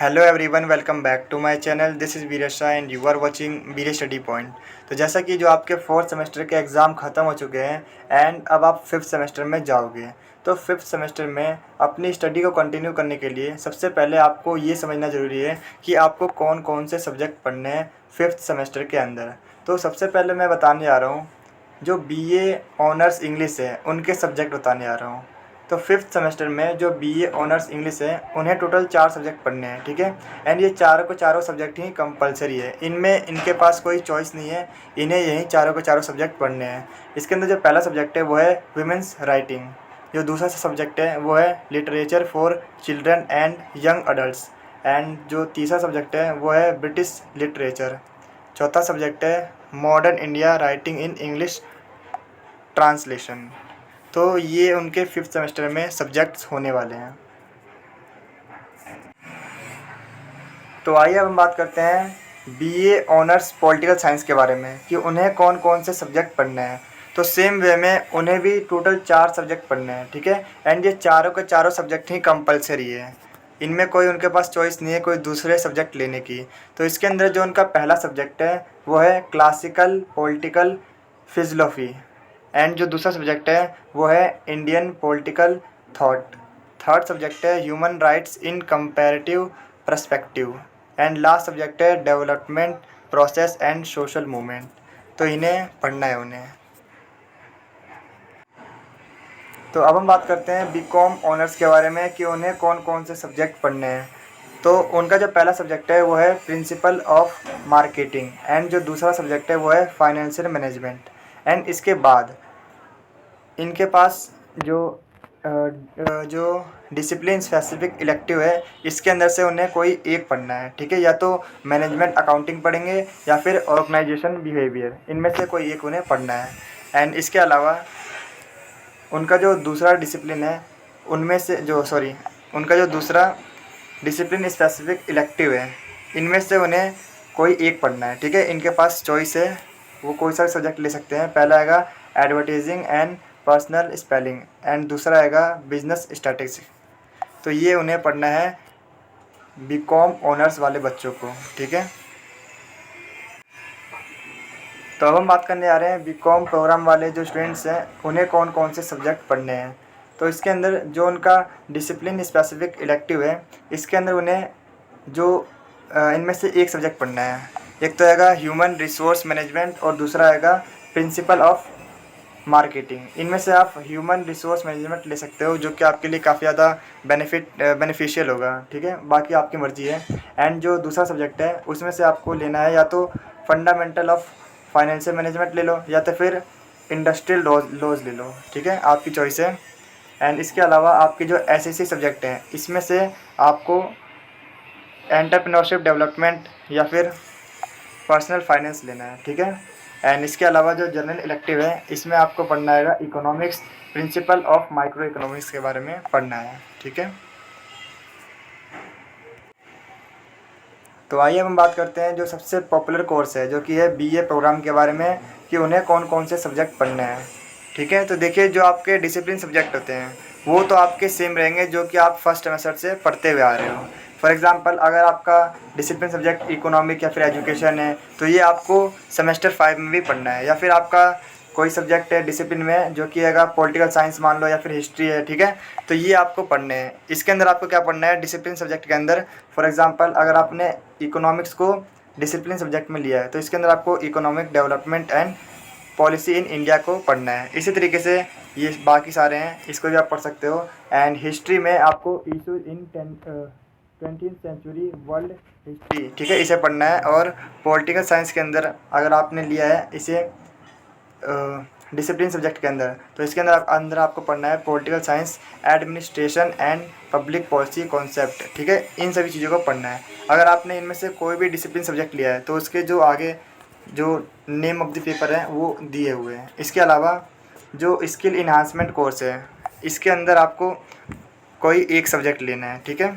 Hello everyone, welcome back to my channel. This is Viresh Shah and you are watching Viresh study point. तो जैसा कि जो आपके फोर्थ सेमेस्टर के एग्ज़ाम ख़त्म हो चुके हैं एंड अब आप फिफ्थ सेमेस्टर में जाओगे, तो फिफ्थ सेमेस्टर में अपनी स्टडी को कंटिन्यू करने के लिए सबसे पहले आपको ये समझना ज़रूरी है कि आपको कौन कौन से सब्जेक्ट पढ़ने हैं फिफ्थ सेमेस्टर के अंदर। तो सबसे पहले मैं बताने जा रहा हूँ जो बीए ऑनर्स इंग्लिश है उनके सब्जेक्ट बताने जा रहा हूँ। तो फिफ्थ सेमेस्टर में जो बीए ऑनर्स इंग्लिश है उन्हें टोटल 4 सब्जेक्ट पढ़ने हैं, ठीक है। एंड ये चारों को चारों सब्जेक्ट ही कंपलसरी है, इनमें इनके पास कोई चॉइस नहीं है, इन्हें यही चारों को चारों सब्जेक्ट पढ़ने हैं। इसके अंदर जो पहला सब्जेक्ट है वो है विमेंस राइटिंग, जो दूसरा सब्जेक्ट है वो है literature for children and young adults, and जो तीसरा सब्जेक्ट है वो है ब्रिटिश लिटरेचर। चौथा सब्जेक्ट है modern India writing in English translation. तो ये उनके फिफ्थ सेमेस्टर में सब्जेक्ट्स होने वाले हैं। तो आइए अब हम बात करते हैं बीए ऑनर्स पॉलिटिकल साइंस के बारे में कि उन्हें कौन कौन से सब्जेक्ट पढ़ने हैं। तो सेम वे में उन्हें भी टोटल 4 सब्जेक्ट पढ़ने हैं, ठीक है। एंड ये चारों के चारों सब्जेक्ट ही कंपलसरी है, इनमें कोई उनके पास चॉइस नहीं है कोई दूसरे सब्जेक्ट लेने की। तो इसके अंदर जो उनका पहला सब्जेक्ट है वो है क्लासिकल पॉलिटिकल फिज़ोलॉफी, एंड जो दूसरा सब्जेक्ट है वो है Indian political thought. Third subject है human rights in comparative perspective, and last subject है development process and social movement. तो इन्हें पढ़ना है उन्हें। तो अब हम बात करते हैं बीकॉम ऑनर्स के बारे में कि उन्हें कौन कौन से सब्जेक्ट पढ़ने हैं। तो उनका जो पहला सब्जेक्ट है वो है प्रिंसिपल ऑफ मार्केटिंग, एंड जो दूसरा सब्जेक्ट है वो है फाइनेंशियल मैनेजमेंट। एंड इसके बाद इनके पास जो डिसिप्लिन स्पेसिफिक इलेक्टिव है इसके अंदर से उन्हें कोई एक पढ़ना है, ठीक है। या तो मैनेजमेंट अकाउंटिंग पढ़ेंगे या फिर ऑर्गेनाइजेशन बिहेवियर, इनमें से कोई एक उन्हें पढ़ना है। एंड इसके अलावा उनका जो दूसरा डिसिप्लिन है उनमें से उनका जो दूसरा डिसिप्लिन स्पेसिफिक इलेक्टिव है इनमें से उन्हें कोई एक पढ़ना है, ठीक है। इनके पास चॉइस है, वो कोई सा सब्जेक्ट ले सकते हैं। पहला आएगा advertising and personal spelling, and दूसरा आएगा बिजनेस स्टैटिस्टिक्स। तो ये उन्हें पढ़ना है बीकॉम ऑनर्स वाले बच्चों को, ठीक है। तो अब हम बात करने जा रहे हैं बीकॉम प्रोग्राम वाले जो स्टूडेंट्स हैं उन्हें कौन कौन से सब्जेक्ट पढ़ने हैं। तो इसके अंदर जो उनका डिसिप्लिन स्पेसिफिक इलेक्टिव है इसके अंदर उन्हें जो इनमें से एक सब्जेक्ट पढ़ना है। एक तो आएगा ह्यूमन रिसोर्स मैनेजमेंट और दूसरा आएगा प्रिंसिपल ऑफ मार्केटिंग। इनमें से आप ह्यूमन रिसोर्स मैनेजमेंट ले सकते हो जो कि आपके लिए काफ़ी ज़्यादा बेनिफिशियल होगा, ठीक है। बाकी आपकी मर्ज़ी है। एंड जो दूसरा सब्जेक्ट है उसमें से आपको लेना है या तो फंडामेंटल ऑफ फाइनेंशियल मैनेजमेंट ले लो या तो फिर इंडस्ट्रियल लॉज ले लो, ठीक है, आपकी चॉइस है। एंड इसके अलावा आपके जो एसएससी सब्जेक्ट हैं इसमें से आपको एंटरप्रेन्योरशिप डेवलपमेंट या फिर पर्सनल फाइनेंस लेना है, ठीक है। एंड इसके अलावा जो जनरल इलेक्टिव है इसमें आपको पढ़ना है economics, principle of micro economics के बारे में पढ़ना है, ठीक है। तो आइए अब हम बात करते हैं जो सबसे पॉपुलर कोर्स है जो कि है बीए प्रोग्राम के बारे में कि उन्हें कौन कौन से सब्जेक्ट पढ़ने हैं, ठीक है। तो देखिए जो आपके डिसिप्लिन सब्जेक्ट होते हैं वो तो आपके सेम रहेंगे जो कि आप फर्स्ट सेमेस्टर से पढ़ते हुए आ रहे हो। फॉर एग्जांपल अगर आपका डिसिप्लिन सब्जेक्ट इकोनॉमिक या फिर एजुकेशन है तो ये आपको सेमेस्टर 5 में भी पढ़ना है। या फिर आपका कोई सब्जेक्ट है डिसिप्लिन में जो कि अगर पॉलिटिकल साइंस मान लो या फिर हिस्ट्री है, ठीक है, तो ये आपको पढ़ने हैं। इसके अंदर आपको क्या पढ़ना है डिसिप्लिन सब्जेक्ट के अंदर। फॉर एग्जांपल अगर आपने इकोनॉमिक्स को डिसिप्लिन सब्जेक्ट में लिया है तो इसके अंदर आपको economic development and policy in India को पढ़ना है। इसी तरीके से ये बाकी सारे हैं, इसको भी आप पढ़ सकते हो। एंड हिस्ट्री में आपको issues in 20th century world history, ठीक है, इसे पढ़ना है। और पॉलिटिकल साइंस के अंदर अगर आपने लिया है इसे डिसिप्लिन सब्जेक्ट के अंदर तो इसके अंदर आपको पढ़ना है political science, administration and public policy concept, ठीक है। इन सभी चीज़ों को पढ़ना है। अगर आपने इनमें से कोई भी डिसिप्लिन सब्जेक्ट लिया है तो उसके जो आगे जो नेम ऑफ द पेपर है वो दिए हुए हैं। इसके अलावा जो स्किल इन्हांसमेंट कोर्स है इसके अंदर आपको कोई एक सब्जेक्ट लेना है, ठीक है।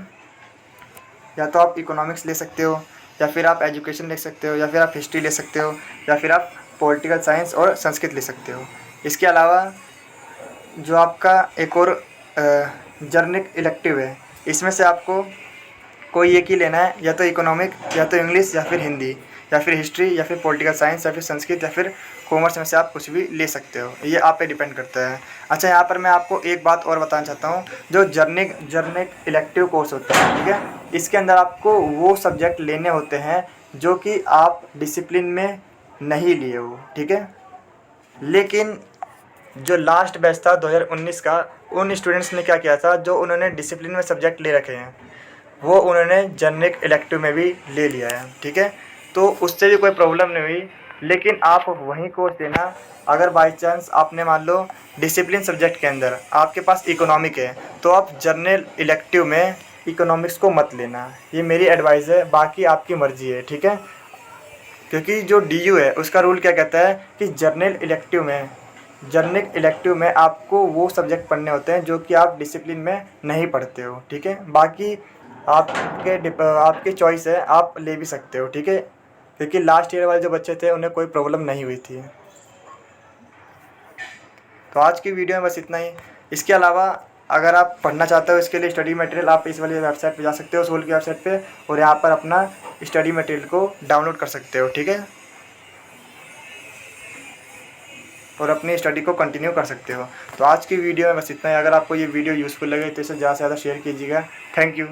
या तो आप इकोनॉमिक्स ले सकते हो या फिर आप एजुकेशन ले सकते हो या फिर आप हिस्ट्री ले सकते हो या फिर आप पॉलिटिकल साइंस और संस्कृत ले सकते हो। इसके अलावा जो आपका एक और जर्नल इलेक्टिव है इसमें से आपको कोई एक ही लेना है, या तो इकोनॉमिक, या तो इंग्लिश, या फिर हिंदी, या फिर हिस्ट्री, या फिर पॉलिटिकल साइंस, या फिर संस्कृत, या फिर कॉमर्स में से आप कुछ भी ले सकते हो, ये आप पे डिपेंड करता है। अच्छा, यहाँ पर मैं आपको एक बात और बताना चाहता हूँ, जो जर्निक इलेक्टिव कोर्स होता है, ठीक है, इसके अंदर आपको वो सब्जेक्ट लेने होते हैं जो कि आप डिसिप्लिन में नहीं लिए हो, ठीक है। लेकिन जो लास्ट बैच था 2019 का, उन स्टूडेंट्स ने क्या किया था, जो उन्होंने डिसिप्लिन में सब्जेक्ट ले रखे हैं वो उन्होंने जनरिक इलेक्टिव में भी ले लिया है, ठीक है। तो उससे भी कोई प्रॉब्लम नहीं हुई। लेकिन आप वही कोर्स देना, अगर बाई चांस आपने मान लो डिसिप्लिन सब्जेक्ट के अंदर आपके पास इकोनॉमिक है, तो आप जर्नल इलेक्टिव में इकोनॉमिक्स को मत लेना, ये मेरी एडवाइस है, बाकी आपकी मर्ज़ी है, ठीक है। क्योंकि जो DU है उसका रूल क्या कहता है कि जर्नल इलेक्टिव में आपको वो सब्जेक्ट पढ़ने होते हैं जो कि आप डिसिप्लिन में नहीं पढ़ते हो, ठीक है। बाकी आपके चॉइस है, आप ले भी सकते हो, ठीक है। क्योंकि लास्ट ईयर वाले जो बच्चे थे उन्हें कोई प्रॉब्लम नहीं हुई थी। तो आज की वीडियो में बस इतना ही। इसके अलावा अगर आप पढ़ना चाहते हो इसके लिए स्टडी मटेरियल, आप इस वाली वेबसाइट पे जा सकते हो, सोल की वेबसाइट पे, और यहाँ पर अपना स्टडी मटेरियल को डाउनलोड कर सकते हो, ठीक है, और अपनी स्टडी को कंटिन्यू कर सकते हो। तो आज की वीडियो में बस इतना ही। अगर आपको ये वीडियो यूज़फुल लगे तो इसे ज़्यादा से ज़्यादा शेयर कीजिएगा। Thank you.